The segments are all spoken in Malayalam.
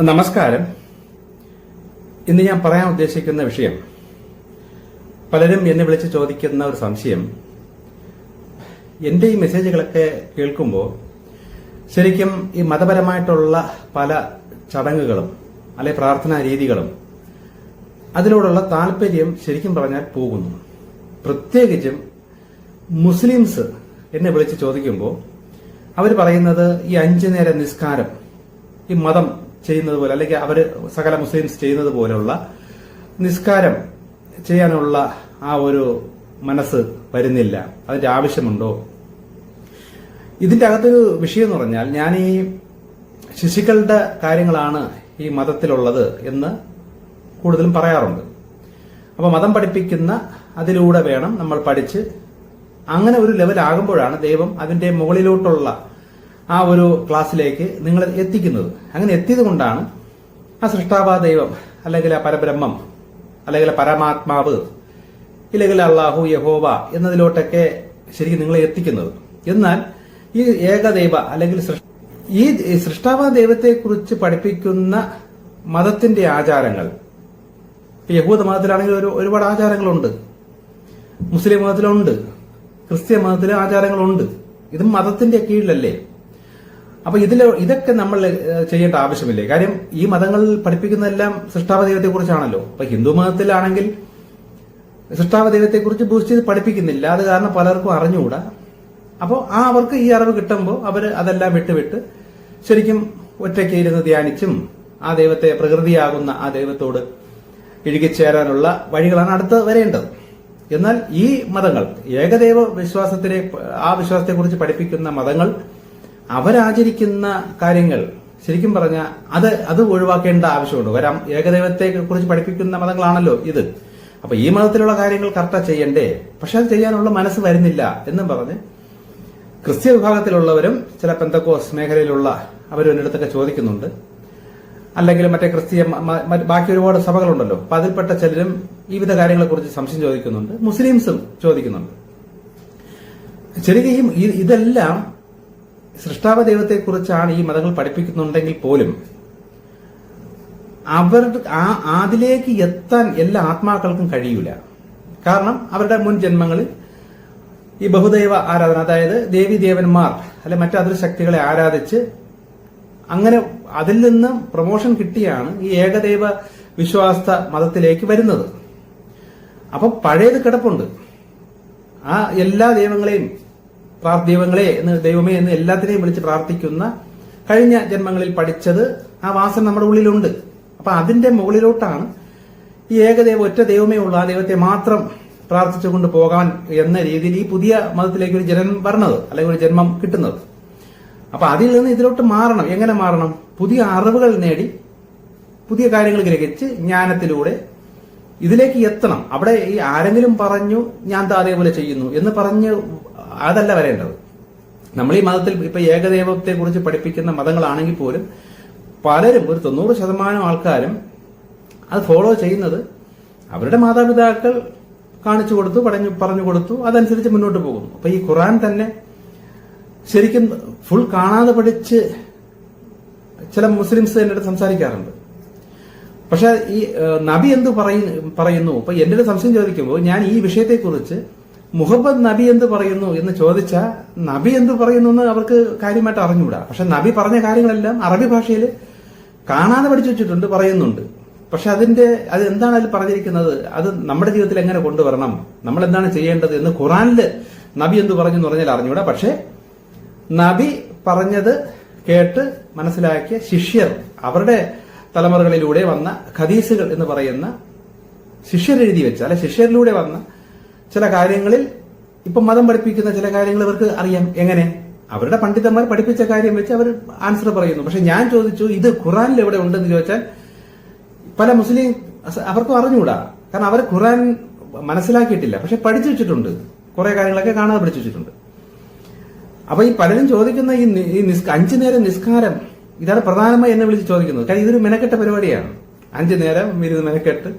നമസ്കാരം. ഇന്ന് ഞാൻ പറയാൻ ഉദ്ദേശിക്കുന്ന വിഷയം, പലരും എന്നെ വിളിച്ച് ചോദിക്കുന്ന ഒരു സംശയം. എന്റെ ഈ മെസ്സേജുകളൊക്കെ കേൾക്കുമ്പോൾ ശരിക്കും ഈ മതപരമായിട്ടുള്ള പല ചടങ്ങുകളും അല്ലെ പ്രാർത്ഥനാ രീതികളും അതിനോടുള്ള താല്പര്യം ശരിക്കും പറഞ്ഞാൽ പോകുന്നു. പ്രത്യേകിച്ചും മുസ്ലിംസ് എന്നെ വിളിച്ച് ചോദിക്കുമ്പോൾ അവർ പറയുന്നത് ഈ 5 നേര നിസ്കാരം ഈ മതം ചെയ്യുന്നത് പോലെ അല്ലെങ്കിൽ അവര് സകല മുസ്ലിംസ് ചെയ്യുന്നത് പോലെയുള്ള നിസ്കാരം ചെയ്യാനുള്ള ആ ഒരു മനസ്സ് വരുന്നില്ല, അതിന്റെ ആവശ്യമുണ്ടോ? ഇതിന്റെ അകത്തൊരു വിഷയം എന്ന് പറഞ്ഞാൽ, ഞാൻ ഈ ശിശുക്കളുടെ കാര്യങ്ങളാണ് ഈ മതത്തിലുള്ളത് എന്ന് കൂടുതലും പറയാറുണ്ട്. അപ്പൊ മതം പഠിപ്പിക്കുന്ന അതിലൂടെ വേണം നമ്മൾ പഠിച്ച് അങ്ങനെ ഒരു ലെവൽ ആകുമ്പോഴാണ് ദൈവം അതിന്റെ മുകളിലോട്ടുള്ള ആ ഒരു ക്ലാസ്സിലേക്ക് നിങ്ങൾ എത്തിക്കുന്നത്. അങ്ങനെ എത്തിയത് കൊണ്ടാണ് ആ സൃഷ്ടാവാ ദൈവം അല്ലെങ്കിൽ ആ പരബ്രഹ്മം അല്ലെങ്കിൽ പരമാത്മാവ് ഇല്ലെങ്കിൽ അള്ളാഹു യഹോവ എന്നതിലോട്ടൊക്കെ ശരിക്കും നിങ്ങളെ എത്തിക്കുന്നത്. എന്നാൽ ഈ ഏകദൈവ അല്ലെങ്കിൽ ഈ സൃഷ്ടാവാ ദൈവത്തെക്കുറിച്ച് പഠിപ്പിക്കുന്ന മതത്തിന്റെ ആചാരങ്ങൾ, യഹൂദ മതത്തിലാണെങ്കിൽ ഒരുപാട് ആചാരങ്ങളുണ്ട്, മുസ്ലിം മതത്തിലുണ്ട്, ക്രിസ്ത്യൻ മതത്തിലെ ആചാരങ്ങളുണ്ട്. ഇതും മതത്തിന്റെ കീഴിലല്ലേ? അപ്പൊ ഇതൊക്കെ നമ്മൾ ചെയ്യേണ്ട ആവശ്യമില്ലേ? കാര്യം ഈ മതങ്ങൾ പഠിപ്പിക്കുന്നതെല്ലാം സൃഷ്ടാവ ദൈവത്തെ കുറിച്ചാണല്ലോ. അപ്പൊ ഹിന്ദു മതത്തിലാണെങ്കിൽ സൃഷ്ടാവ ദൈവത്തെ കുറിച്ച് ബൂസ്റ്റ് ചെയ്ത് പഠിപ്പിക്കുന്നില്ല. അത് കാരണം പലർക്കും അറിഞ്ഞുകൂടാ. അപ്പോൾ അവർക്ക് ഈ അറിവ് കിട്ടുമ്പോൾ അവര് അതെല്ലാം വിട്ടുവിട്ട് ശരിക്കും ഒറ്റയ്ക്ക് ഇരുന്ന് ധ്യാനിച്ചും ആ ദൈവത്തെ, പ്രകൃതിയാകുന്ന ആ ദൈവത്തോട് ഇഴുകിച്ചേരാനുള്ള വഴികളാണ് അടുത്ത് വരേണ്ടത്. എന്നാൽ ഈ മതങ്ങൾ, ഏകദൈവ വിശ്വാസത്തിലെ ആ വിശ്വാസത്തെക്കുറിച്ച് പഠിപ്പിക്കുന്ന മതങ്ങൾ അവരാചരിക്കുന്ന കാര്യങ്ങൾ ശരിക്കും പറഞ്ഞാൽ അത് ഒഴിവാക്കേണ്ട ആവശ്യമുണ്ട്. കാരണം ഏകദൈവത്തെ കുറിച്ച് പഠിപ്പിക്കുന്ന മതങ്ങളാണല്ലോ ഇത്. അപ്പൊ ഈ മതത്തിലുള്ള കാര്യങ്ങൾ കറക്റ്റാ ചെയ്യണ്ടേ? പക്ഷെ അത് ചെയ്യാനുള്ള മനസ്സ് വരുന്നില്ല എന്നും പറഞ്ഞ് ക്രിസ്ത്യ വിഭാഗത്തിലുള്ളവരും ചില പെന്തക്കോസ് മേഖലയിലുള്ള അവരും എന്റെ അടുത്തൊക്കെ ചോദിക്കുന്നുണ്ട്. അല്ലെങ്കിൽ മറ്റേ ക്രിസ്തീയ ബാക്കി ഒരുപാട് സഭകളുണ്ടല്ലോ, അപ്പൊ അതിൽപ്പെട്ട ചിലരും ഈ വിധ കാര്യങ്ങളെക്കുറിച്ച് സംശയം ചോദിക്കുന്നുണ്ട്. മുസ്ലിംസും ചോദിക്കുന്നുണ്ട്. ശരിക്കും ഇതെല്ലാം സൃഷ്ടാവ ദൈവത്തെക്കുറിച്ചാണ് ഈ മതങ്ങൾ പഠിപ്പിക്കുന്നുണ്ടെങ്കിൽ പോലും അതിലേക്ക് എത്താൻ എല്ലാ ആത്മാക്കൾക്കും കഴിയൂല. കാരണം അവരുടെ മുൻ ജന്മങ്ങളിൽ ഈ ബഹുദൈവ ആരാധന, അതായത് ദേവി ദേവന്മാർ അല്ലെ മറ്റു ശക്തികളെ ആരാധിച്ച് അങ്ങനെ അതിൽ നിന്ന് പ്രൊമോഷൻ കിട്ടിയാണ് ഈ ഏകദൈവ വിശ്വാസ മതത്തിലേക്ക് വരുന്നത്. അപ്പൊ പഴയത് കിടപ്പുണ്ട്. ആ എല്ലാ ദൈവങ്ങളെയും ദൈവമേ എന്ന് എല്ലാത്തിനെയും വിളിച്ച് പ്രാർത്ഥിക്കുന്ന കഴിഞ്ഞ ജന്മങ്ങളിൽ പഠിച്ചത് ആ വാസന നമ്മുടെ ഉള്ളിലുണ്ട്. അപ്പൊ അതിന്റെ മുകളിലോട്ടാണ് ഈ ഏകദൈവം, ഒറ്റ ദൈവമേ ഉള്ളൂ, ആ ദൈവത്തെ മാത്രം പ്രാർത്ഥിച്ചുകൊണ്ട് പോകാൻ എന്ന രീതിയിൽ ഈ പുതിയ മതത്തിലേക്ക് ഒരു ജനം വരണത് അല്ലെങ്കിൽ ഒരു ജന്മം കിട്ടുന്നത്. അപ്പൊ അതിൽ നിന്ന് ഇതിലോട്ട് മാറണം. എങ്ങനെ മാറണം? പുതിയ അറിവുകൾ നേടി പുതിയ കാര്യങ്ങൾ ഗ്രഹിച്ച് ജ്ഞാനത്തിലൂടെ ഇതിലേക്ക് എത്തണം. അവിടെ ഈ ആരെങ്കിലും പറഞ്ഞു ഞാൻ അതേപോലെ ചെയ്യുന്നു എന്ന് പറഞ്ഞ് അതല്ല വരേണ്ടത്. നമ്മൾ ഈ മതത്തിൽ ഇപ്പൊ ഏകദൈവത്തെ കുറിച്ച് പഠിപ്പിക്കുന്ന മതങ്ങളാണെങ്കിൽ പോലും പലരും, ഒരു 90% ആൾക്കാരും അത് ഫോളോ ചെയ്യുന്നത് അവരുടെ മാതാപിതാക്കൾ കാണിച്ചു കൊടുത്തു, പറഞ്ഞു കൊടുത്തു, അതനുസരിച്ച് മുന്നോട്ട് പോകുന്നു. അപ്പൊ ഈ ഖുർആൻ തന്നെ ശരിക്കും ഫുൾ കാണാതെ പഠിച്ച് ചില മുസ്ലിംസ് എന്റെ അടുത്ത് സംസാരിക്കാറുണ്ട്. പക്ഷെ ഈ നബി എന്ത് പറയുന്നു? ഇപ്പൊ എന്റെ അടുത്ത് സംശയം ചോദിക്കുമ്പോൾ ഞാൻ ഈ വിഷയത്തെക്കുറിച്ച് മുഹമ്മദ് നബി എന്ത് പറയുന്നു എന്ന് ചോദിച്ചാൽ നബി എന്ത് പറയുന്നു എന്ന് അവർക്ക് കാര്യമായിട്ട് അറിഞ്ഞുകൂടാ. പക്ഷെ നബി പറഞ്ഞ കാര്യങ്ങളെല്ലാം അറബി ഭാഷയിൽ കാണാതെ പഠിച്ചു വെച്ചിട്ടുണ്ട്, പറയുന്നുണ്ട്. പക്ഷെ അത് എന്താണ് അതിൽ പറഞ്ഞിരിക്കുന്നത്, അത് നമ്മുടെ ജീവിതത്തിൽ എങ്ങനെ കൊണ്ടുവരണം, നമ്മൾ എന്താണ് ചെയ്യേണ്ടത് എന്ന് ഖുറാനില് നബി എന്ത് പറഞ്ഞു എന്ന് പറഞ്ഞാൽ അറിഞ്ഞുകൂടാ. പക്ഷെ നബി പറഞ്ഞത് കേട്ട് മനസ്സിലാക്കിയ ശിഷ്യർ, അവരുടെ തലമുറകളിലൂടെ വന്ന ഹദീസുകൾ എന്ന് പറയുന്ന ശിഷ്യർ എഴുതി വെച്ച അല്ലെ ശിഷ്യരിലൂടെ വന്ന ചില കാര്യങ്ങളിൽ ഇപ്പൊ മതം പഠിപ്പിക്കുന്ന ചില കാര്യങ്ങൾ ഇവർക്ക് അറിയാം. എങ്ങനെ? അവരുടെ പണ്ഡിതന്മാർ പഠിപ്പിച്ച കാര്യം വെച്ച് അവർ ആൻസർ പറയുന്നു. പക്ഷെ ഞാൻ ചോദിച്ചു, ഇത് ഖുറാനിൽ എവിടെ ഉണ്ടെന്ന് ചോദിച്ചാൽ പല മുസ്ലിം അവർക്കും അറിഞ്ഞുകൂടാ. കാരണം അവർ ഖുറാൻ മനസ്സിലാക്കിയിട്ടില്ല, പക്ഷെ പഠിച്ചു വെച്ചിട്ടുണ്ട്, കുറെ കാര്യങ്ങളൊക്കെ കാണാതെ പഠിച്ചു വെച്ചിട്ടുണ്ട്. അപ്പൊ ഈ പലരും ചോദിക്കുന്ന ഈ 5 നേരം നിസ്കാരം, ഇതാണ് പ്രധാനമായി എന്നെ വിളിച്ച് ചോദിക്കുന്നത്. കാര്യം ഇതൊരു മെനക്കെട്ട പരിപാടിയാണ്. 5 നേരം ഇരുന്ന് മെനക്കെട്ട്.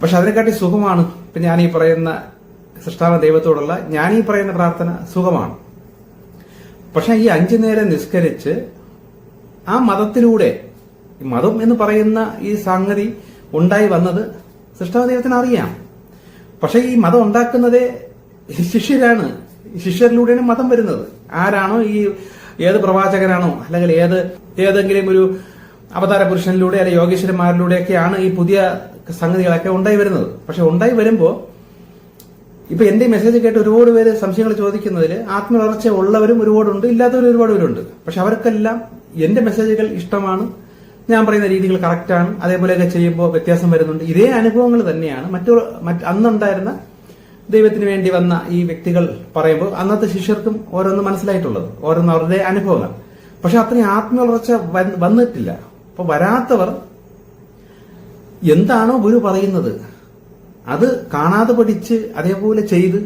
പക്ഷെ അതിനെക്കാട്ടി സുഖമാണ് ഇപ്പൊ ഞാൻ ഈ പറയുന്ന സൃഷ്ടാവ ദൈവത്തോടുള്ള ഞാൻ ഈ പറയുന്ന പ്രാർത്ഥന സുഖമാണ്. പക്ഷെ ഈ 5 നേരം നിസ്കരിച്ച് ആ മതത്തിലൂടെ മതം എന്ന് പറയുന്ന ഈ സംഗതി ഉണ്ടായി വന്നത് സൃഷ്ടാവ് ദൈവത്തിന് അറിയാം. പക്ഷെ ഈ മതം ഉണ്ടാക്കുന്നതേ ശിഷ്യരാണ്. ശിഷ്യരിലൂടെയാണ് മതം വരുന്നത്. ആരാണോ ഏത് പ്രവാചകനാണോ അല്ലെങ്കിൽ ഏതെങ്കിലും ഒരു അവതാര പുരുഷനിലൂടെ അല്ലെങ്കിൽ യോഗീശ്വരന്മാരിലൂടെയൊക്കെയാണ് ഈ പുതിയ സംഗതികളൊക്കെ ഉണ്ടായി വരുന്നത്. പക്ഷെ ഉണ്ടായി വരുമ്പോ ഇപ്പൊ എന്റെ മെസ്സേജ് കേട്ട് ഒരുപാട് പേര് സംശയങ്ങൾ ചോദിക്കുന്നതിൽ ആത്മവളർച്ച ഉള്ളവരും ഒരുപാടുണ്ട്, ഇല്ലാത്തവരും ഒരുപാട് പേരുണ്ട്. പക്ഷെ അവർക്കെല്ലാം എന്റെ മെസ്സേജുകൾ ഇഷ്ടമാണ്, ഞാൻ പറയുന്ന രീതികൾ കറക്റ്റാണ്, അതേപോലെയൊക്കെ ചെയ്യുമ്പോൾ വ്യത്യാസം വരുന്നുണ്ട്. ഇതേ അനുഭവങ്ങൾ തന്നെയാണ് അന്നുണ്ടായിരുന്ന ദൈവത്തിന് വേണ്ടി വന്ന ഈ വ്യക്തികൾ പറയുമ്പോൾ അന്നത്തെ ശിഷ്യർക്കും ഓരോന്ന് മനസ്സിലായിട്ടുള്ളത്, ഓരോന്ന് അവരുടെ അനുഭവങ്ങൾ. പക്ഷെ അത്രയും ആത്മവളർച്ച വന്നിട്ടില്ല. അപ്പൊ വരാത്തവർ എന്താണോ ഗുരു പറയുന്നത് അത് കാണാതെ പഠിച്ച് അതേപോലെ ചെയ്ത്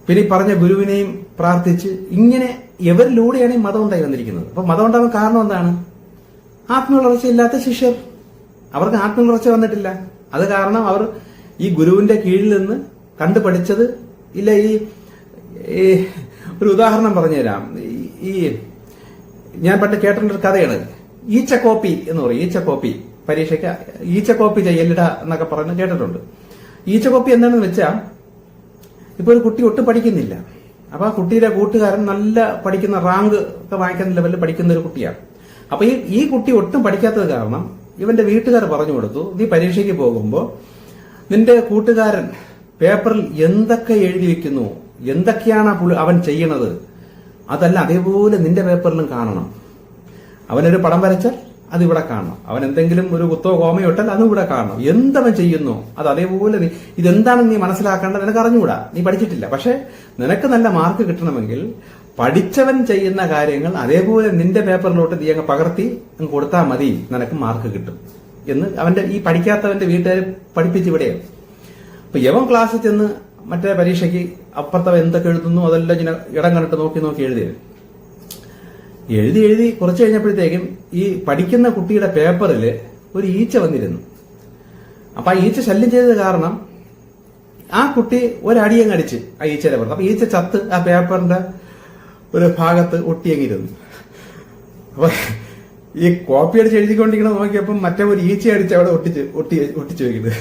പിന്നെ പറഞ്ഞ ഗുരുവിനെയും പ്രാർത്ഥിച്ച് ഇങ്ങനെ എവരിലൂടെയാണ് ഈ മതം ഉണ്ടായി വന്നിരിക്കുന്നത്. അപ്പൊ മതം ഉണ്ടാകാൻ കാരണം എന്താണ്? ആത്മവളർച്ച ഇല്ലാത്ത ശിഷ്യർ, അവർക്ക് ആത്മവളർച്ച വന്നിട്ടില്ല. അത് കാരണം അവർ ഈ ഗുരുവിന്റെ കീഴിൽ നിന്ന് കണ്ടു പഠിച്ചത് ഇല്ല. ഈ ഒരു ഉദാഹരണം പറഞ്ഞുതരാം. ഈ ഞാൻ പണ്ട് കേട്ടിട്ടുള്ളൊരു കഥയാണ്, ഈച്ചക്കോപ്പി എന്ന് പറയും. ഈച്ചക്കോപ്പി പരീക്ഷയ്ക്ക് ഈച്ചക്കോപ്പി ചെയ്യലിട എന്നൊക്കെ പറഞ്ഞ് കേട്ടിട്ടുണ്ട്. ഈച്ചക്കോപ്പി എന്താണെന്ന് വെച്ചാൽ ഇപ്പൊ ഒരു കുട്ടി ഒട്ടും പഠിക്കുന്നില്ല. അപ്പൊ ആ കുട്ടിയുടെ കൂട്ടുകാരൻ നല്ല പഠിക്കുന്ന റാങ്ക് ഒക്കെ വാങ്ങിക്കുന്ന ലെവലിൽ പഠിക്കുന്ന ഒരു കുട്ടിയാണ്. അപ്പൊ ഈ കുട്ടി ഒട്ടും പഠിക്കാത്തത് കാരണം ഇവന്റെ വീട്ടുകാർ പറഞ്ഞു കൊടുത്തു, നീ പരീക്ഷയ്ക്ക് പോകുമ്പോ നിന്റെ കൂട്ടുകാരൻ പേപ്പറിൽ എന്തൊക്കെ എഴുതി വെക്കുന്നു, എന്തൊക്കെയാണ് അവൻ ചെയ്യണത്, അതല്ല അതേപോലെ നിന്റെ പേപ്പറിലും കാണണം. അവനൊരു പടം വരച്ചാൽ അത് ഇവിടെ കാണണം, അവൻ എന്തെങ്കിലും ഒരു കുത്തോ കോമയോ ഇട്ടാൽ അതും ഇവിടെ കാണണം. എന്തവൻ ചെയ്യുന്നു അത് അതേപോലെ നീ ഇതെന്താണെന്ന് നീ മനസ്സിലാക്കേണ്ടത് നിനക്ക് അറിഞ്ഞുകൂടാ, നീ പഠിച്ചിട്ടില്ല. പക്ഷെ നിനക്ക് നല്ല മാർക്ക് കിട്ടണമെങ്കിൽ പഠിച്ചവൻ ചെയ്യുന്ന കാര്യങ്ങൾ അതേപോലെ നിന്റെ പേപ്പറിലോട്ട് നീ അങ്ങ് പകർത്തി അങ്ങ് കൊടുത്താൽ മതി, നിനക്ക് മാർക്ക് കിട്ടും എന്ന് അവന്റെ ഈ പഠിക്കാത്തവന്റെ വീട്ടുകാർ പഠിപ്പിച്ച് ഇവിടെയാണ്. അപ്പൊ യവൻ ക്ലാസ്സിൽ ചെന്ന് മറ്റേ പരീക്ഷയ്ക്ക് അപ്പുറത്തവൻ എന്തൊക്കെ എഴുതുന്നു അതെല്ലാം ഇങ്ങനെ ഇടം കണ്ടിട്ട് നോക്കി എഴുതി കുറച്ച് കഴിഞ്ഞപ്പോഴത്തേക്കും ഈ പഠിക്കുന്ന കുട്ടിയുടെ പേപ്പറിൽ ഒരു ഈച്ച വന്നിരുന്നു. അപ്പൊ ആ ഈച്ച ശല്യം ചെയ്തത് കാരണം ആ കുട്ടി ഒരടിയങ്ങ് അടിച്ച് ആ ഈച്ചയുടെ പുറത്ത്. അപ്പൊ ഈച്ച ചത്ത് ആ പേപ്പറിന്റെ ഒരു ഭാഗത്ത് ഒട്ടിയങ്ങിരുന്നു. അപ്പൊ ഈ കോപ്പി അടിച്ച് എഴുതിക്കൊണ്ടിരിക്കണ നോക്കിയപ്പം മറ്റേ ഒരു ഈച്ച അടിച്ച് അവിടെ ഒട്ടിച്ചു വെക്കുന്നത്.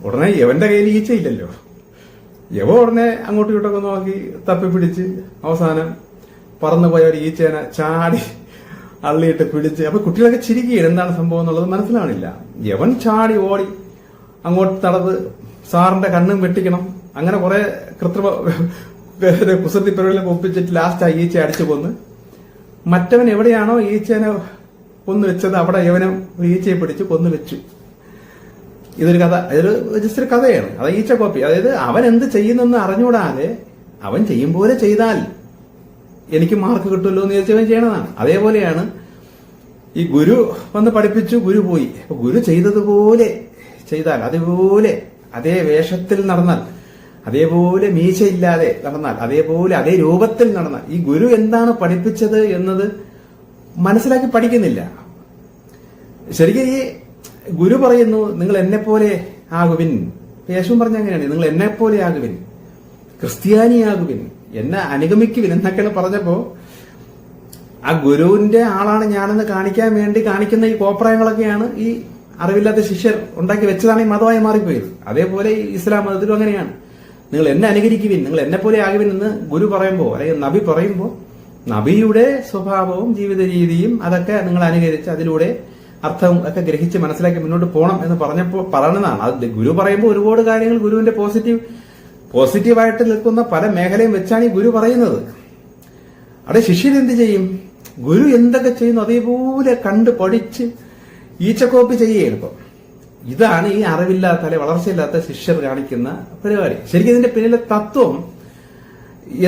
ഉടനെ യവന്റെ കയ്യിൽ ഈച്ചയില്ലല്ലോ. ഉടനെ അങ്ങോട്ടും ഇങ്ങോട്ടൊക്കെ നോക്കി തപ്പിപ്പിടിച്ച് അവസാനം പറന്നുപോയ ഒരു ഈച്ചേനെ ചാടി അള്ളിയിട്ട് പിടിച്ച്. അപ്പൊ കുട്ടികളൊക്കെ ചിരിക്കുകയാണ്, എന്താണ് സംഭവം എന്നുള്ളത് മനസ്സിലാവണില്ല. യവൻ ചാടി ഓടി അങ്ങോട്ട് നടന്ന് സാറിന്റെ കണ്ണും വെട്ടിക്കണം, അങ്ങനെ കുറെ കൃത്രിമ കുസൃതി പരിപാടികളൊക്കെ ഒപ്പിച്ചിട്ട് ലാസ്റ്റ് ആ ഈച്ച അടിച്ചു കൊന്ന് മറ്റവൻ എവിടെയാണോ ഈച്ചേനെ കൊന്നു വെച്ചത് അവിടെ യവനെ ഒരു ഈച്ചയെ പിടിച്ച് കൊന്നു വെച്ചു. ഇതൊരു കഥ, ഇതൊരു ജസ്റ്റ് ഒരു കഥയാണ്. അത് ഈച്ച കോപ്പി. അതായത് അവൻ എന്ത് ചെയ്യുന്നെന്ന് അറിഞ്ഞുകൂടാതെ അവൻ ചെയ്യും പോലെ ചെയ്താൽ എനിക്ക് മാർക്ക് കിട്ടുമല്ലോ എന്ന് ചോദിച്ചവൻ ചെയ്യണതാണ്. അതേപോലെയാണ് ഈ ഗുരു വന്ന് പഠിപ്പിച്ചു, ഗുരു പോയി. അപ്പൊ ഗുരു ചെയ്തതുപോലെ ചെയ്താൽ, അതേപോലെ അതേ വേഷത്തിൽ നടന്നാൽ, അതേപോലെ മീശയില്ലാതെ നടന്നാൽ, അതേപോലെ അതേ രൂപത്തിൽ നടന്നാൽ, ഈ ഗുരു എന്താണ് പഠിപ്പിച്ചത് എന്നത് മനസ്സിലാക്കി പഠിക്കുന്നില്ല. ശരിക്കും ഈ ഗുരു പറയുന്നു, നിങ്ങൾ എന്നെപ്പോലെ ആകുവിൻ. യേശുവും പറഞ്ഞ അങ്ങനെയാണ്, നിങ്ങൾ എന്നെപ്പോലെ ആകുവിൻ, ക്രിസ്ത്യാനിയാകുവിൻ, എന്നെ അനുഗമിക്കുവിൻ എന്നൊക്കെയാണ് പറഞ്ഞപ്പോ ആ ഗുരുവിന്റെ ആളാണ് ഞാനെന്ന് കാണിക്കാൻ വേണ്ടി കാണിക്കുന്ന ഈ കോപ്രായങ്ങളൊക്കെയാണ് ഈ അറിവില്ലാത്ത ശിഷ്യർ ഉണ്ടാക്കി വെച്ചതാണ് ഈ മതമായി മാറിപ്പോയത്. അതേപോലെ ഈ ഇസ്ലാം മതത്തിലും അങ്ങനെയാണ്. നിങ്ങൾ എന്നെ അനുകരിക്കുവിൻ, നിങ്ങൾ എന്നെ പോലെ ആകുവിൻ എന്ന് ഗുരു പറയുമ്പോൾ അല്ലെങ്കിൽ നബി പറയുമ്പോൾ നബിയുടെ സ്വഭാവവും ജീവിത രീതിയും അതൊക്കെ നിങ്ങൾ അനുകരിച്ച് അതിലൂടെ അർത്ഥവും ഒക്കെ ഗ്രഹിച്ച് മനസ്സിലാക്കി മുന്നോട്ട് പോകണം എന്ന് പറഞ്ഞതാണ്. അത് ഗുരു പറയുമ്പോൾ ഒരുപാട് കാര്യങ്ങൾ ഗുരുവിന്റെ പോസിറ്റീവായിട്ട് നിൽക്കുന്ന പല മേഖലയും വെച്ചാണ് ഈ ഗുരു പറയുന്നത്. അവിടെ ശിഷ്യൻ എന്ത് ചെയ്യും? ഗുരു എന്തൊക്കെ ചെയ്യുന്നു അതേപോലെ കണ്ട് പഠിച്ച് ഈച്ചക്കോപ്പി ചെയ്യുകയാണ്. ഇപ്പം ഇതാണ് ഈ അറിവില്ലാത്ത അല്ലെ വളർച്ചയില്ലാത്ത ശിഷ്യർ കാണിക്കുന്ന പരിപാടി. ശരിക്കും ഇതിന്റെ പിന്നിലെ തത്വം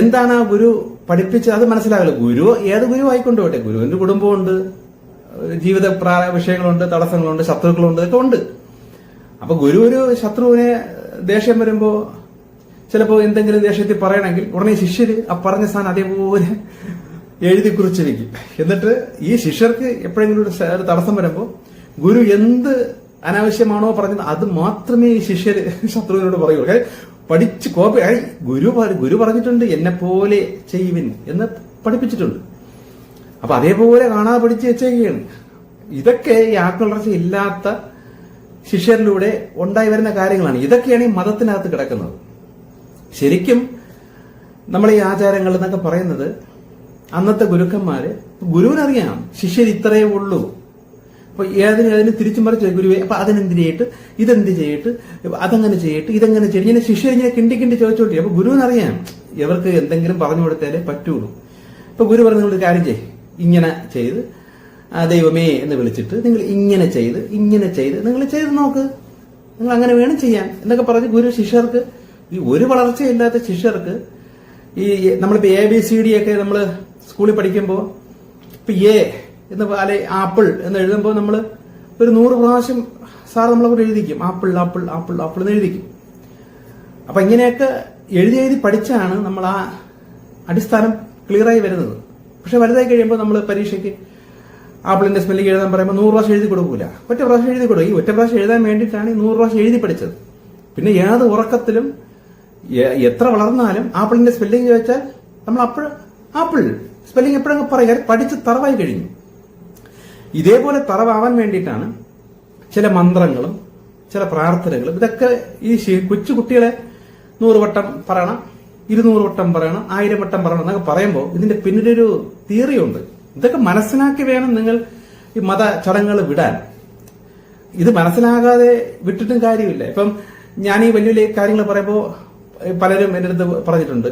എന്താണ് ആ ഗുരു പഠിപ്പിച്ചത് അത് മനസ്സിലാകില്ല. ഗുരു ഏത് ഗുരു ആയിക്കൊണ്ടുപോട്ടെ, ഗുരുവിന്റെ കുടുംബമുണ്ട്, ജീവിത വിഷയങ്ങളുണ്ട്, തടസ്സങ്ങളുണ്ട്, ശത്രുക്കളുണ്ട്, ഇതൊക്കെ ഉണ്ട്. അപ്പൊ ഗുരു ഒരു ശത്രുവിനെ ദേഷ്യം വരുമ്പോ ചിലപ്പോ എന്തെങ്കിലും ദേഷ്യത്തിൽ പറയണമെങ്കിൽ ഉടനെ ശിഷ്യര് ആ പറഞ്ഞ സ്ഥാനം അതേപോലെ എഴുതി കുറിച്ച് വെക്കും. എന്നിട്ട് ഈ ശിഷ്യർക്ക് എപ്പോഴെങ്കിലും ഒരു തടസ്സം വരുമ്പോ ഗുരു എന്ത് അനാവശ്യമാണോ പറഞ്ഞത് അത് മാത്രമേ ഈ ശിഷ്യര് ശത്രുവിനോട് പറയുള്ളൂ. പഠിച്ച് കോപ്പി ഗുരു പറഞ്ഞിട്ടുണ്ട് എന്നെ പോലെ ചെയ്യുവിൻ എന്ന് പഠിപ്പിച്ചിട്ടുണ്ട്. അപ്പൊ അതേപോലെ കാണാതെ പഠിച്ച് വെച്ചേക്കുകയാണ്. ഇതൊക്കെ ഈ ആത്മവളർച്ച ഇല്ലാത്ത ശിഷ്യരിലൂടെ ഉണ്ടായി വരുന്ന കാര്യങ്ങളാണ്. ഇതൊക്കെയാണ് ഈ മതത്തിനകത്ത് കിടക്കുന്നത്. ശരിക്കും നമ്മൾ ഈ ആചാരങ്ങൾ എന്നൊക്കെ പറയുന്നത് അന്നത്തെ ഗുരുക്കന്മാര്, ഗുരുവിനറിയാം ശിഷ്യർ ഇത്രയേ ഉള്ളൂ. അപ്പൊ അതിന് തിരിച്ചു മറിച്ച് ഗുരുവെ അപ്പൊ അതിനെന്ത് ചെയ്തിട്ട് ഇതെന്ത് ചെയ്തിട്ട് അതങ്ങനെ ചെയ്തിട്ട് ഇതെങ്ങനെ ചെയ്തിട്ട് ഇങ്ങനെ ശിഷ്യർ ഇങ്ങനെ കിണ്ടി കിണ്ടി ചോദിച്ചോണ്ടി. അപ്പൊ ഗുരുവിനറിയാം ഇവർക്ക് എന്തെങ്കിലും പറഞ്ഞു കൊടുത്താലേ പറ്റുള്ളൂ. അപ്പൊ ഗുരു പറഞ്ഞു നിങ്ങൾ കാര്യം ചെയ്യ്, ഇങ്ങനെ ചെയ്ത് ദൈവമേ എന്ന് വിളിച്ചിട്ട് നിങ്ങൾ ഇങ്ങനെ ചെയ്ത് നിങ്ങൾ ചെയ്ത് നോക്ക്, നിങ്ങൾ അങ്ങനെ വേണം ചെയ്യാൻ എന്നൊക്കെ പറഞ്ഞ് ഗുരു ശിഷ്യർക്ക്, ഈ ഒരു വളർച്ചയില്ലാത്ത ശിഷ്യർക്ക്, ഈ നമ്മളിപ്പോ ABCD ഒക്കെ നമ്മൾ സ്കൂളിൽ പഠിക്കുമ്പോൾ ഇപ്പൊ എ എന്ന് അല്ലെ ആപ്പിൾ എന്ന് എഴുതുമ്പോൾ നമ്മൾ ഒരു 100 പ്രാവശ്യം സാർ നമ്മളവിടെ എഴുതിക്കും ആപ്പിൾ ആപ്പിൾ ആപ്പിൾ ആപ്പിൾ എന്ന് എഴുതിക്കും. അപ്പൊ ഇങ്ങനെയൊക്കെ എഴുതി പഠിച്ചാണ് നമ്മൾ ആ അടിസ്ഥാനം ക്ലിയറായി വരുന്നത്. പക്ഷെ വലുതായി കഴിയുമ്പോൾ നമ്മൾ പരീക്ഷയ്ക്ക് ആപ്പിളിന്റെ സ്പെല്ലിംഗ് എഴുതാൻ പറയുമ്പോൾ 100 പ്രാവശ്യം എഴുതി കൊടുക്കൂല, ഒറ്റ പ്രാവശ്യം എഴുതി കൊടുക്കും. ഈ ഒറ്റ പ്രാവശ്യം എഴുതാൻ വേണ്ടിയിട്ടാണ് ഈ 100 പ്രാവശ്യം എഴുതി പഠിച്ചത്. പിന്നെ ഏത് ഉറക്കത്തിലും എത്ര വളർന്നാലും ആപ്പിളിന്റെ സ്പെല്ലിംഗ് ചോദിച്ചാൽ നമ്മൾ ആപ്പിൾ സ്പെല്ലിംഗ് എപ്പോഴൊക്കെ പറയുക, പഠിച്ച് തറവായി കഴിഞ്ഞു. ഇതേപോലെ തറവാവാൻ വേണ്ടിയിട്ടാണ് ചില മന്ത്രങ്ങളും ചില പ്രാർത്ഥനകളും. ഇതൊക്കെ ഈ കൊച്ചു കുട്ടികളെ 100 വട്ടം പറയണം, 200 വട്ടം പറയണം, 1000 വട്ടം പറയണം എന്നൊക്കെ പറയുമ്പോൾ ഇതിന്റെ പിന്നിലൊരു തിയറിയുണ്ട്. ഇതൊക്കെ മനസ്സിലാക്കി വേണം നിങ്ങൾ ഈ മത ചടങ്ങുകൾ വിടാൻ. ഇത് മനസ്സിലാകാതെ വിട്ടിട്ടും കാര്യമില്ല. ഇപ്പം ഞാൻ ഈ വലിയ വലിയ കാര്യങ്ങൾ പറയുമ്പോൾ പലരും എന്റെ അടുത്ത് പറഞ്ഞിട്ടുണ്ട്,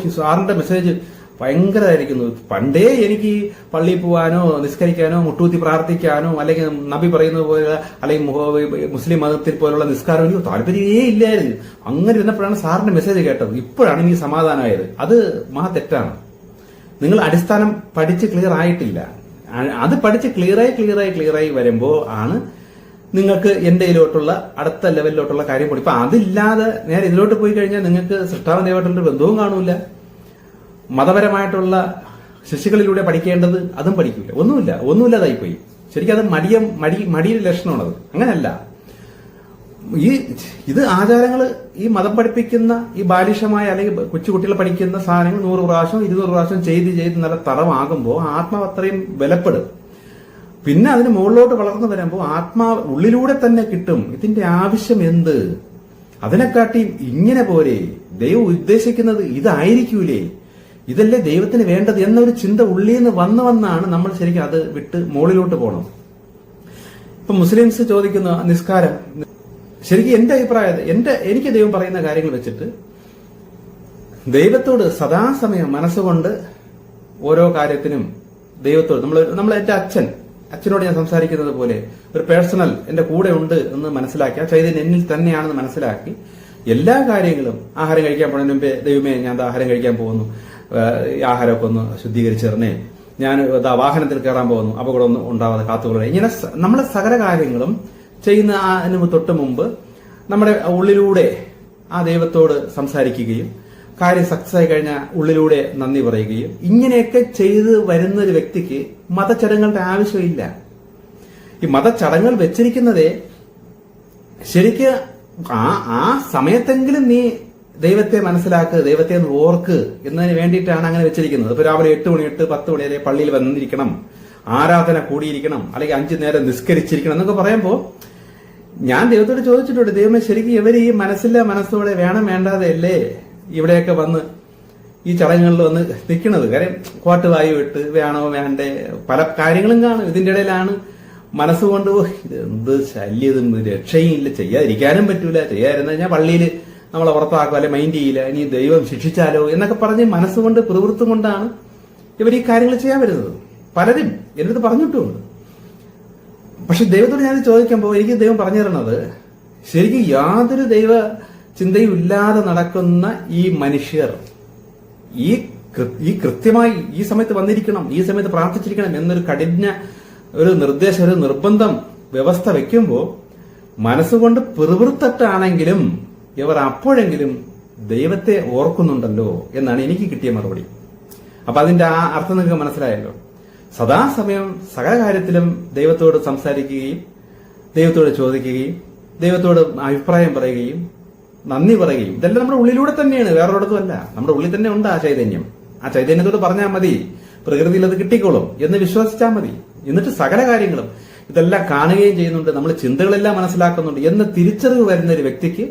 ഈ സാറിന്റെ മെസ്സേജ് ഭയങ്കരമായിരിക്കുന്നു. പണ്ടേ എനിക്ക് പള്ളിയിൽ പോകാനോ നിസ്കരിക്കാനോ മുട്ടൂത്തി പ്രാർത്ഥിക്കാനോ അല്ലെങ്കിൽ നബി പറയുന്നത് പോലെ അല്ലെങ്കിൽ മുസ്ലിം മതത്തിൽ പോലുള്ള നിസ്കാരം എനിക്ക് താല്പര്യമേ ഇല്ലായിരുന്നു. അങ്ങനെ ഇരുന്നപ്പോഴാണ് സാറിന്റെ മെസ്സേജ് കേട്ടത്. ഇപ്പോഴാണ് എനിക്ക് സമാധാനമായത്. അത് മഹാ തെറ്റാണ്. നിങ്ങൾ അടിസ്ഥാനം പഠിച്ച് ക്ലിയർ ആയിട്ടില്ല. അത് പഠിച്ച് ക്ലിയറായി വരുമ്പോൾ ആണ് നിങ്ങൾക്ക് എന്റെ ഇതിലോട്ടുള്ള അടുത്ത ലെവലിലോട്ടുള്ള കാര്യം കൂടി. ഇപ്പൊ അതില്ലാതെ നേരെ ഇതിലോട്ട് പോയി കഴിഞ്ഞാൽ നിങ്ങൾക്ക് സൃഷ്ടാവനമായിട്ടുള്ള ബന്ധവും കാണൂല. മതപരമായിട്ടുള്ള ശിശുക്കളിലൂടെ പഠിക്കേണ്ടത് അതും പഠിക്കില്ല. ഒന്നുമില്ലാതായിപ്പോയി. ശരിക്കും അത് മടിയുടെ ലക്ഷണമാണത്. അങ്ങനെയല്ല. ഇത് ആചാരങ്ങൾ ഈ മതം പഠിപ്പിക്കുന്ന ഈ ബാലിഷമായ അല്ലെങ്കിൽ കൊച്ചുകുട്ടികൾ പഠിക്കുന്ന സാധനങ്ങൾ 100 പ്രാവശ്യം 200 പ്രാവശ്യം ചെയ്ത് നല്ല തറവാകുമ്പോൾ ആത്മാവ് അത്രയും ബലപ്പെടും. പിന്നെ അതിന് മുകളിലോട്ട് വളർന്നു വരുമ്പോൾ ആത്മാവ് ഉള്ളിലൂടെ തന്നെ കിട്ടും. ഇതിന്റെ ആവശ്യം എന്ത്? അതിനെക്കാട്ടി ഇങ്ങനെ പോരെ, ദൈവം ഉദ്ദേശിക്കുന്നത് ഇതായിരിക്കൂലേ, ഇതല്ലേ ദൈവത്തിന് വേണ്ടത് എന്നൊരു ചിന്ത ഉള്ളിൽ നിന്ന് വന്നാണ് നമ്മൾ ശരിക്കും അത് വിട്ട് മുകളിലോട്ട് പോകണം. ഇപ്പൊ മുസ്ലിംസ് ചോദിക്കുന്ന നിസ്കാരം, ശരിക്കും എന്റെ അഭിപ്രായം എനിക്ക് ദൈവം പറയുന്ന കാര്യങ്ങൾ വെച്ചിട്ട് ദൈവത്തോട് സദാസമയം മനസ്സുകൊണ്ട് ഓരോ കാര്യത്തിനും ദൈവത്തോട് നമ്മൾ എന്റെ അച്ഛനോട് ഞാൻ സംസാരിക്കുന്നത് പോലെ ഒരു പേഴ്സണൽ എന്റെ കൂടെ ഉണ്ട് എന്ന് മനസ്സിലാക്കി, ആ ചൈതന്യം എന്നിൽ തന്നെയാണെന്ന് മനസ്സിലാക്കി എല്ലാ കാര്യങ്ങളും, ആഹാരം കഴിക്കാൻ പോകുന്നതിന് മുമ്പേ ദൈവമേ ഞാൻ ആഹാരം കഴിക്കാൻ പോകുന്നു, ആഹാരമൊക്കെ ഒന്ന് ശുദ്ധീകരിച്ചേർന്നേ, ഞാൻ വാഹനത്തിൽ കയറാൻ പോകുന്നു, അപകടമൊന്നും ഉണ്ടാവാതെ കാത്തുകൊള്ളേ, ഇങ്ങനെ നമ്മളെ സകല കാര്യങ്ങളും ചെയ്യുന്ന അതിന് തൊട്ട് മുമ്പ് നമ്മുടെ ഉള്ളിലൂടെ ആ ദൈവത്തോട് സംസാരിക്കുകയും കാര്യം സക്സസ് ആയി കഴിഞ്ഞാൽ ഉള്ളിലൂടെ നന്ദി പറയുകയും ഇങ്ങനെയൊക്കെ ചെയ്ത് വരുന്ന ഒരു വ്യക്തിക്ക് മതചടങ്ങുകളുടെ ആവശ്യമില്ല. ഈ മതചടങ്ങുകൾ വെച്ചിരിക്കുന്നതേ ശരിക്ക് ആ സമയത്തെങ്കിലും നീ ദൈവത്തെ മനസ്സിലാക്ക്, ദൈവത്തെ ഒന്ന് ഓർക്ക് എന്നതിന് വേണ്ടിയിട്ടാണ് അങ്ങനെ വെച്ചിരിക്കുന്നത്. ഇപ്പൊ രാവിലെ 8 മണി 10 മണി വരെ പള്ളിയിൽ വന്നിരിക്കണം, ആരാധന കൂടിയിരിക്കണം, അല്ലെങ്കിൽ 5 നേരം നിസ്കരിച്ചിരിക്കണം എന്നൊക്കെ പറയുമ്പോൾ ഞാൻ ദൈവത്തോട് ചോദിച്ചിട്ടുണ്ട്, ദൈവമേ ശരിക്കും ഇവർ ഈ മനസ്സോടെ വേണം വേണ്ടാതെ അല്ലേ ഇവിടെയൊക്കെ വന്ന് ഈ ചടങ്ങുകളിൽ വന്ന് നിൽക്കുന്നത്? കാര്യം കോട്ട് വായു ഇട്ട് വേണോ വേണ്ടേ പല കാര്യങ്ങളും കാണും. ഇതിന്റെ ഇടയിലാണ് മനസ്സുകൊണ്ട് എന്ത് ശല്യം, രക്ഷയും ഇല്ല, ചെയ്യാതിരിക്കാനും പറ്റൂല, ചെയ്യാതിരുന്ന കഴിഞ്ഞാൽ പള്ളിയിൽ നമ്മളെ പുറത്താക്കും, അല്ലെ മൈൻഡ് ചെയ്യില്ല, ഇനി ദൈവം ശിക്ഷിച്ചാലോ എന്നൊക്കെ പറഞ്ഞ് മനസ്സുകൊണ്ട് പ്രവൃത്തി കൊണ്ടാണ് ഇവർ ഈ കാര്യങ്ങൾ ചെയ്യാൻ വരുന്നത്. പലരും എൻ്റെ അടുത്ത് പറഞ്ഞിട്ടുമുണ്ട്. പക്ഷെ ദൈവത്തോട് ഞാൻ ചോദിക്കുമ്പോൾ എനിക്ക് ദൈവം പറഞ്ഞു തരുന്നത്, ശരിക്കും യാതൊരു ദൈവ ചിന്തയും ഇല്ലാതെ നടക്കുന്ന ഈ മനുഷ്യർ ഈ കൃത്യമായി ഈ സമയത്ത് വന്നിരിക്കണം, ഈ സമയത്ത് പ്രാർത്ഥിച്ചിരിക്കണം എന്നൊരു കഠിന ഒരു നിർദ്ദേശം, ഒരു നിർബന്ധം വ്യവസ്ഥ വെക്കുമ്പോൾ മനസ്സുകൊണ്ട് പിറുപിറുത്തട്ടാണെങ്കിലും ഇവർ അപ്പോഴെങ്കിലും ദൈവത്തെ ഓർക്കുന്നുണ്ടല്ലോ എന്നാണ് എനിക്ക് കിട്ടിയ മറുപടി. അപ്പൊ അതിന്റെ ആ അർത്ഥം നിങ്ങൾക്ക് മനസ്സിലായല്ലോ. സദാസമയം സകല കാര്യത്തിലും ദൈവത്തോട് സംസാരിക്കുകയും ദൈവത്തോട് ചോദിക്കുകയും ദൈവത്തോട് അഭിപ്രായം പറയുകയും നന്ദി പറയുകയും ഇതെല്ലാം നമ്മുടെ ഉള്ളിലൂടെ തന്നെയാണ്, വേറൊരിടത്തും അല്ല. നമ്മുടെ ഉള്ളിൽ തന്നെ ഉണ്ട് ആ ചൈതന്യം. ആ ചൈതന്യത്തോട് പറഞ്ഞാൽ മതി, പ്രകൃതിയിൽ അത് കിട്ടിക്കോളും എന്ന് വിശ്വസിച്ചാൽ മതി. എന്നിട്ട് സകല കാര്യങ്ങളും ഇതെല്ലാം കാണുകയും ചെയ്യുന്നുണ്ട്, നമ്മൾ ചിന്തകളെല്ലാം മനസ്സിലാക്കുന്നുണ്ട് എന്ന തിരിച്ചറിവ് വരുന്ന ഒരു വ്യക്തിക്ക്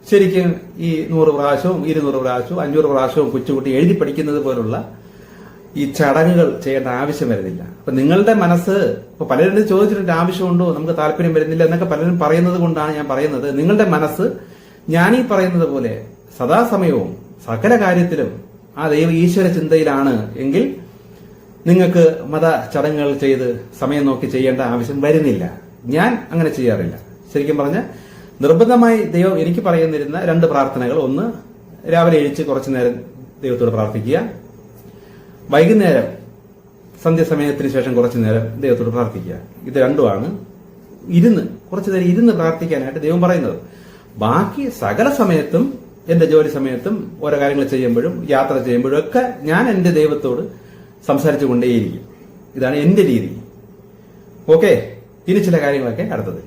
ശരിക്കും ഈ 100 പ്രാവശ്യവും 200 പ്രാവശ്യവും 500 പ്രാവശ്യവും കൊച്ചുകുട്ടി എഴുതി പഠിക്കുന്നത് പോലുള്ള ഈ ചടങ്ങുകൾ ചെയ്യേണ്ട ആവശ്യം വരുന്നില്ല. അപ്പൊ നിങ്ങളുടെ മനസ്സ് ഇപ്പൊ പലരും ചോദിച്ചിട്ടുണ്ട് ആവശ്യമുണ്ടോ, നമുക്ക് താല്പര്യം വരുന്നില്ല എന്നൊക്കെ പലരും പറയുന്നത് കൊണ്ടാണ് ഞാൻ പറയുന്നത്, നിങ്ങളുടെ മനസ്സ് ഞാനീ പറയുന്നത് പോലെ സദാസമയവും സകല കാര്യത്തിലും ആ ദൈവ ഈശ്വര ചിന്തയിലാണ് എങ്കിൽ നിങ്ങൾക്ക് മത ചടങ്ങുകൾ ചെയ്ത് സമയം നോക്കി ചെയ്യേണ്ട ആവശ്യം വരുന്നില്ല. ഞാൻ അങ്ങനെ ചെയ്യാറില്ല. ശരിക്കും പറഞ്ഞ നിർബന്ധമായി ദൈവം എനിക്ക് പറയുന്നിരുന്ന 2 പ്രാർത്ഥനകൾ, ഒന്ന് രാവിലെ എഴുച്ച് കുറച്ചു നേരം ദൈവത്തോട് പ്രാർത്ഥിക്കുക, വൈകുന്നേരം സന്ധ്യാസമയത്തിന് ശേഷം കുറച്ചു നേരം ദൈവത്തോട് പ്രാർത്ഥിക്കുക. ഇത് രണ്ടുമാണ് കുറച്ചു നേരം ഇരുന്ന് പ്രാർത്ഥിക്കാനായിട്ട് ദൈവം പറയുന്നത്. ബാക്കി സകല സമയത്തും എന്റെ ജോലി സമയത്തും ഓരോ കാര്യങ്ങൾ ചെയ്യുമ്പോഴും യാത്ര ചെയ്യുമ്പോഴും ഒക്കെ ഞാൻ എന്റെ ദൈവത്തോട് സംസാരിച്ചു കൊണ്ടേയിരിക്കും. ഇതാണ് എന്റെ രീതി. ഓക്കെ, ഇനി ചില കാര്യങ്ങളൊക്കെ അടുത്തത്.